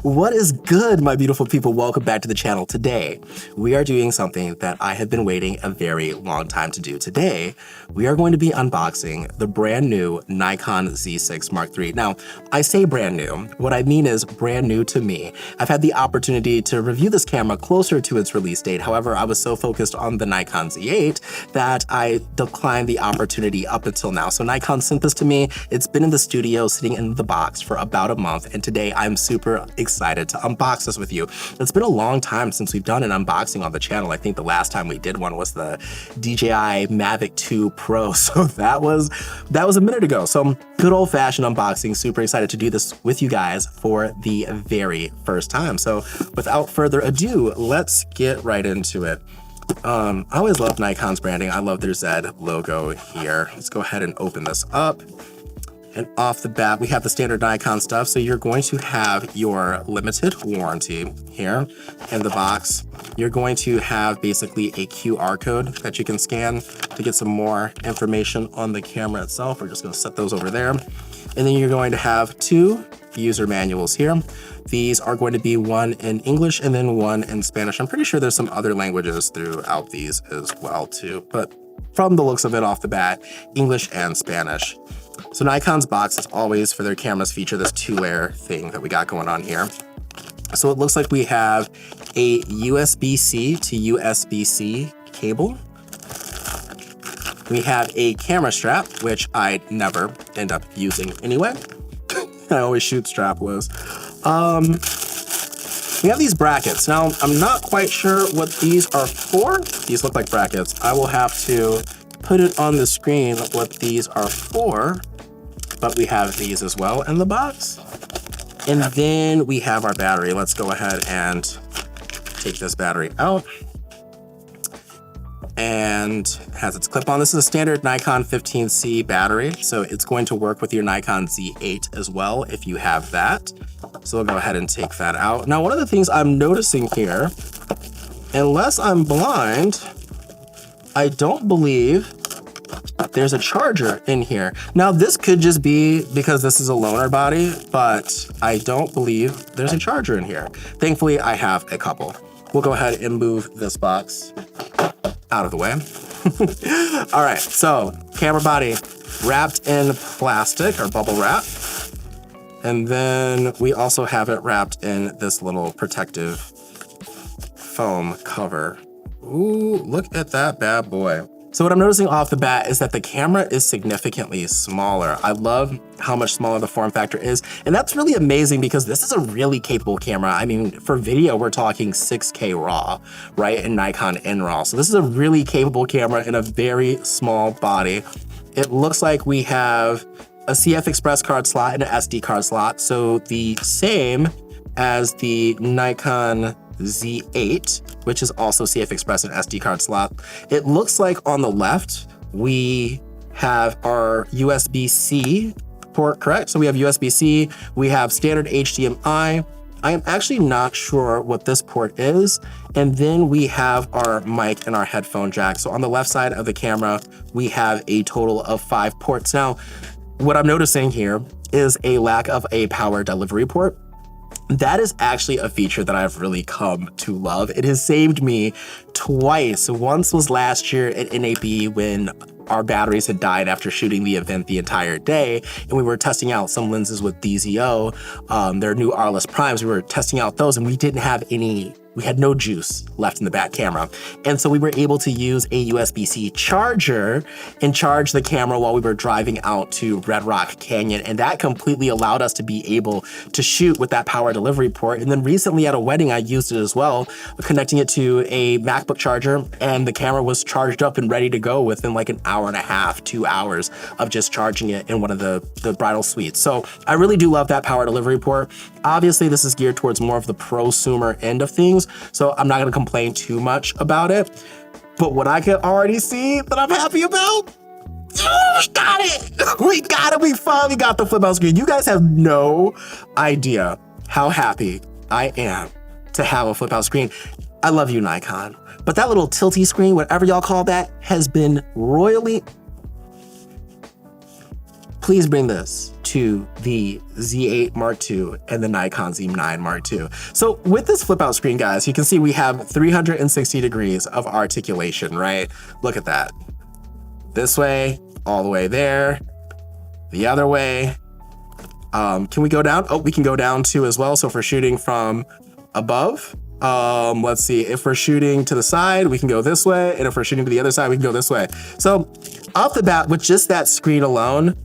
What is good, my beautiful people? Welcome back to the channel. Today, we are doing something that I have been waiting a very long time to do. Today, we are going to be unboxing the brand new Nikon Z6 Mark III. Now, I say brand new. What I mean is brand new to me. I've had the opportunity to review this camera closer to its release date. However, I was so focused on the Nikon Z8 that I declined the opportunity up until now. So Nikon sent this to me. It's been in the studio sitting in the box for about a month, and today I'm super excited to unbox this with you. It's been a long time since we've done an unboxing on the channel. I think the last time we did one was the DJI Mavic 2 Pro, so that was a minute ago. So good old-fashioned unboxing. Super excited to do this with you guys for the very first time. So without further ado, let's get right into it. I always love Nikon's branding. I love their Z logo here. Let's go ahead and open this up. And off the bat, we have the standard Nikon stuff. So you're going to have your limited warranty here in the box. You're going to have basically a QR code that you can scan to get some more information on the camera itself. We're just going to set those over there. And then you're going to have two user manuals here. These are going to be one in English and then one in Spanish. I'm pretty sure there's some other languages throughout these as well too, but from the looks of it off the bat, English and Spanish. So Nikon's box, as always, for their cameras feature this two-layer thing that we got going on here. So it looks like we have a USB-C to USB-C cable. We have a camera strap, which I never end up using anyway. I always shoot strapless. We have these brackets. Now, I'm not quite sure what these are for. These look like brackets. I will have to put it on the screen what these are for, but we have these as well in the box. And then we have our battery. Let's go ahead and take this battery out. And it has its clip on. This is a standard Nikon 15C battery, so it's going to work with your Nikon Z8 as well if you have that. So we'll go ahead and take that out. Now, one of the things I'm noticing here, unless I'm blind, I don't believe there's a charger in here. Now, this could just be because this is a loaner body, but I don't believe there's a charger in here. Thankfully, I have a couple. We'll go ahead and move this box out of the way. All right, so camera body wrapped in plastic or bubble wrap. And then we also have it wrapped in this little protective foam cover. Ooh, look at that bad boy. So what I'm noticing off the bat is that the camera is significantly smaller. I love how much smaller the form factor is. And that's really amazing because this is a really capable camera. I mean, for video, we're talking 6K RAW, right? And Nikon in RAW. So this is a really capable camera in a very small body. It looks like we have a CF Express card slot and an SD card slot. So the same as the Nikon Z8, which is also CF Express and SD card slot. It looks like on the left, we have our USB-C port, correct? So we have USB-C, we have standard HDMI. I am actually not sure what this port is. And then we have our mic and our headphone jack. So on the left side of the camera, we have a total of 5 ports. Now, what I'm noticing here is a lack of a power delivery port. That is actually a feature that I've really come to love. It has saved me twice. Once was last year at NAB when our batteries had died after shooting the event the entire day, and we were testing out some lenses with DZO, their new R-less primes. We were testing out those, and we didn't have any. We had no juice left in the back camera. And so we were able to use a USB-C charger and charge the camera while we were driving out to Red Rock Canyon. And that completely allowed us to be able to shoot with that power delivery port. And then recently at a wedding, I used it as well, connecting it to a MacBook charger, and the camera was charged up and ready to go within like an hour and a half, 2 hours of just charging it in one of the bridal suites. So I really do love that power delivery port. Obviously, this is geared towards more of the prosumer end of things, so I'm not gonna complain too much about it. But what I can already see that I'm happy about, we got it! We got it! We finally got the flip out screen. You guys have no idea how happy I am to have a flip out screen. I love you, Nikon. But that little tilty screen, whatever y'all call that, has been royally please bring this to the Z8 Mark II and the Nikon Z9 Mark II. So with this flip out screen, guys, you can see we have 360 degrees of articulation, right? Look at that. This way, all the way there, the other way. Can we go down? Oh, we can go down too as well. So if we're shooting from above, let's see, if we're shooting to the side, we can go this way. And if we're shooting to the other side, we can go this way. So off the bat, with just that screen alone,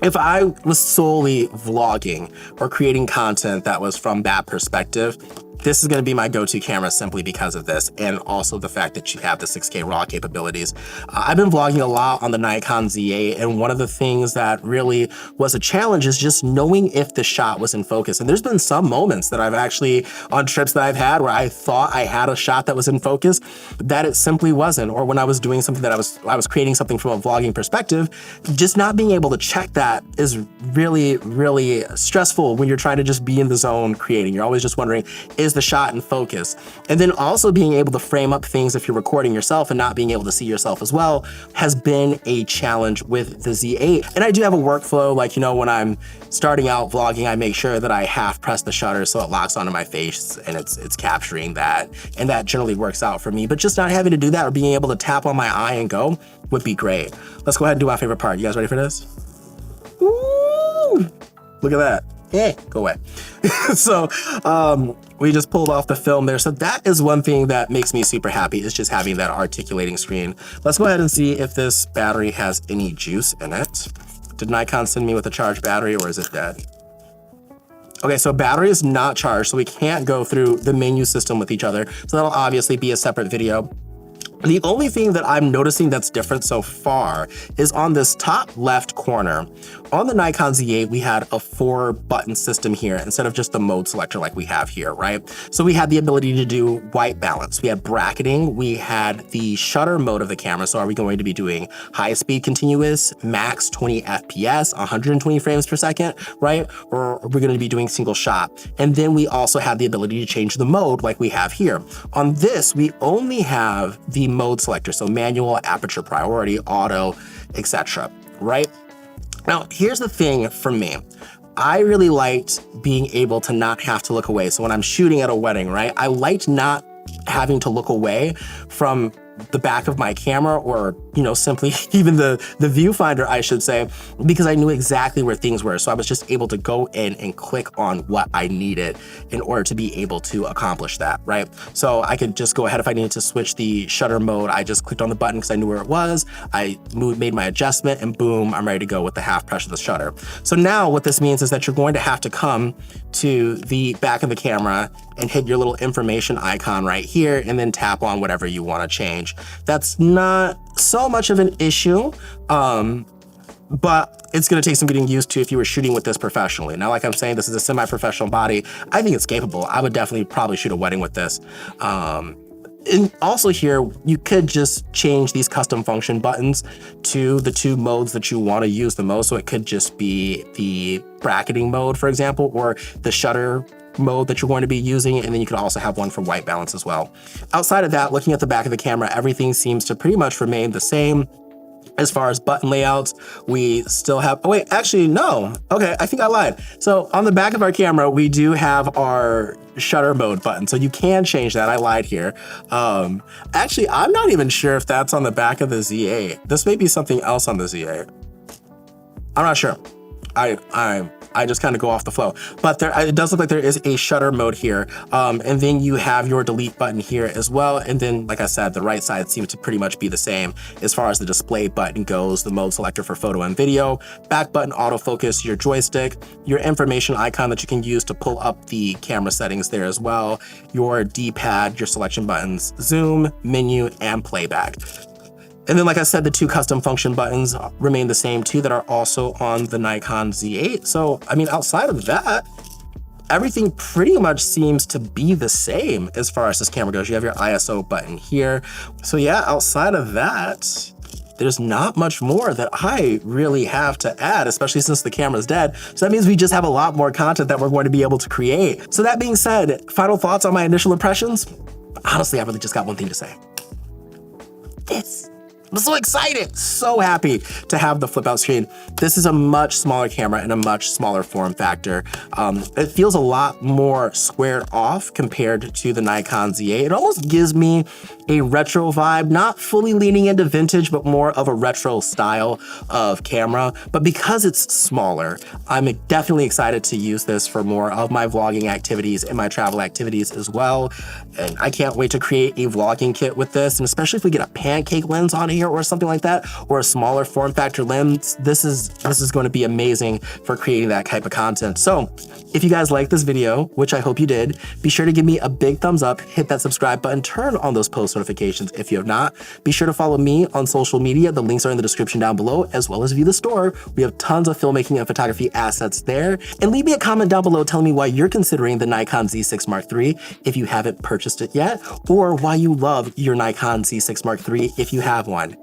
if I was solely vlogging or creating content that was from that perspective, this is gonna be my go-to camera simply because of this, and also the fact that you have the 6K RAW capabilities. I've been vlogging a lot on the Nikon Z8, and one of the things that really was a challenge is just knowing if the shot was in focus. And there's been some moments that I've actually, on trips that I've had, where I thought I had a shot that was in focus, that it simply wasn't. Or when I was doing something that I was creating something from a vlogging perspective, just not being able to check that is really, really stressful when you're trying to just be in the zone creating. You're always just wondering, is the shot in focus? And then also being able to frame up things if you're recording yourself and not being able to see yourself as well has been a challenge with the Z8. And I do have a workflow, like, you know, when I'm starting out vlogging, I make sure that I half press the shutter so it locks onto my face and it's capturing that. And that generally works out for me. But just not having to do that or being able to tap on my eye and go would be great. Let's go ahead and do my favorite part. You guys ready for this? Woo! Look at that. Yeah, go away. So we just pulled off the film there. So that is one thing that makes me super happy, is just having that articulating screen. Let's go ahead and see if this battery has any juice in it. Did Nikon send me with a charged battery, or is it dead? Okay, so battery is not charged, so we can't go through the menu system with each other. So that'll obviously be a separate video. The only thing that I'm noticing that's different so far is on this top left corner. On the Nikon Z8, we had a 4-button system here instead of just the mode selector like we have here, right? So we had the ability to do white balance. We had bracketing. We had the shutter mode of the camera. So are we going to be doing high speed continuous, max 20 FPS, 120 frames per second, right? Or are we going to be doing single shot? And then we also had the ability to change the mode like we have here. On this, we only have the mode selector, so manual, aperture priority, auto, etc., right? Now, here's the thing for me. I really liked being able to not have to look away. So when I'm shooting at a wedding, right, I liked not having to look away from the back of my camera, or, you know, simply even the viewfinder, I should say, because I knew exactly where things were. So I was just able to go in and click on what I needed in order to be able to accomplish that, right? So I could just go ahead, if I needed to switch the shutter mode, I just clicked on the button because I knew where it was. I made my adjustment, and boom, I'm ready to go with the half press of the shutter. So now what this means is that you're going to have to come to the back of the camera and hit your little information icon right here, and then tap on whatever you want to change. That's not so much of an issue, but it's going to take some getting used to if you were shooting with this professionally. Now, like I'm saying, this is a semi-professional body. I think it's capable. I would definitely probably shoot a wedding with this. And also here, you could just change these custom function buttons to the 2 modes that you want to use the most. So it could just be the bracketing mode, for example, or the shutter mode that you're going to be using, and then you could also have one for white balance as well. Outside of that, looking at the back of the camera, everything seems to pretty much remain the same. As far as button layouts, we still have, oh wait, actually no. Okay, I think I lied. So on the back of our camera, we do have our shutter mode button. So you can change that. I lied here. Actually, I'm not even sure if that's on the back of the Z8. This may be something else on the Z8. I'm not sure. I just kind of go off the flow, but it does look like there is a shutter mode here. And then you have your delete button here as well. And then, like I said, the right side seems to pretty much be the same as far as the display button goes, the mode selector for photo and video, back button, autofocus, your joystick, your information icon that you can use to pull up the camera settings there as well, your D-pad, your selection buttons, zoom, menu, and playback. And then, like I said, the 2 custom function buttons remain the same too, that are also on the Nikon Z8. So, I mean, outside of that, everything pretty much seems to be the same as far as this camera goes. You have your ISO button here. So yeah, outside of that, there's not much more that I really have to add, especially since the camera's dead. So that means we just have a lot more content that we're going to be able to create. So that being said, final thoughts on my initial impressions? Honestly, I really just got one thing to say. This I'm so excited, so happy to have the flip out screen. This is a much smaller camera and a much smaller form factor. It feels a lot more squared off compared to the Nikon Z8. It almost gives me a retro vibe, not fully leaning into vintage, but more of a retro style of camera. But because it's smaller, I'm definitely excited to use this for more of my vlogging activities and my travel activities as well. And I can't wait to create a vlogging kit with this, and especially if we get a pancake lens on here or something like that, or a smaller form factor lens, this is going to be amazing for creating that type of content. So if you guys like this video, which I hope you did, be sure to give me a big thumbs up, hit that subscribe button, turn on those post notifications if you have not. Be sure to follow me on social media. The links are in the description down below, as well as view the store. We have tons of filmmaking and photography assets there. And leave me a comment down below telling me why you're considering the Nikon Z6 Mark III if you haven't purchased it yet, or why you love your Nikon Z6 Mark III if you have one.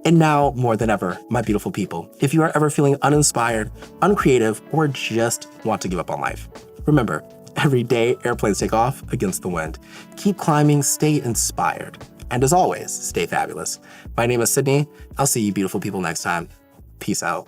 And now, more than ever, my beautiful people, if you are ever feeling uninspired, uncreative, or just want to give up on life, remember, every day airplanes take off against the wind. Keep climbing, stay inspired, and as always, stay fabulous. My name is Sydney. I'll see you beautiful people next time. Peace out.